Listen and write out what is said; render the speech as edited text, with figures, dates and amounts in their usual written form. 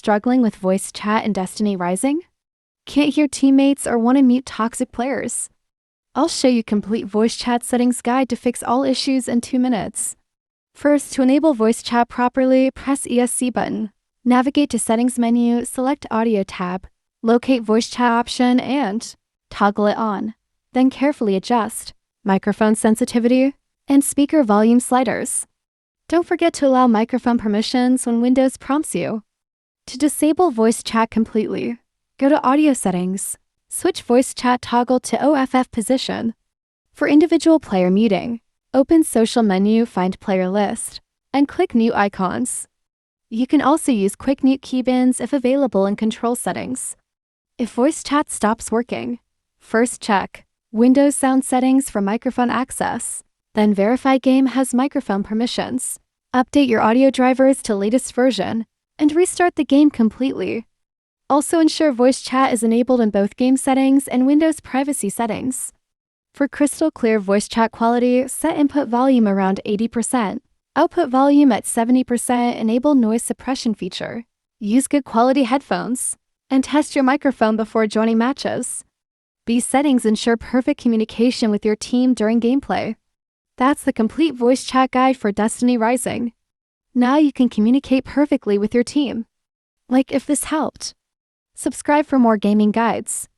struggling with voice chat in Destiny Rising? Can't hear teammates or want to mute toxic players? I'll show you complete voice chat settings guide to fix all issues in 2 minutes. First, to enable voice chat properly, press ESC button. Navigate to Settings menu, select Audio tab, locate voice chat option and toggle it on. Then carefully adjust microphone sensitivity and speaker volume sliders. Don't forget to allow microphone permissions when Windows prompts you. To disable voice chat completely, go to Audio Settings. Switch voice chat toggle to OFF position. For individual player muting, open Social menu, find Player List, and click Mute icons. You can also use Quick Mute keybinds if available in Control Settings. If voice chat stops working, first check Windows sound settings for microphone access, then verify game has microphone permissions. Update your audio drivers to latest version, and restart the game completely. Also ensure voice chat is enabled in both game settings and Windows privacy settings. For crystal clear voice chat quality, set input volume around 80%, output volume at 70%, enable noise suppression feature. Use good quality headphones, and test your microphone before joining matches. These settings ensure perfect communication with your team during gameplay. That's the complete voice chat guide for Destiny Rising. Now you can communicate perfectly with your team. Like if this helped. Subscribe for more gaming guides.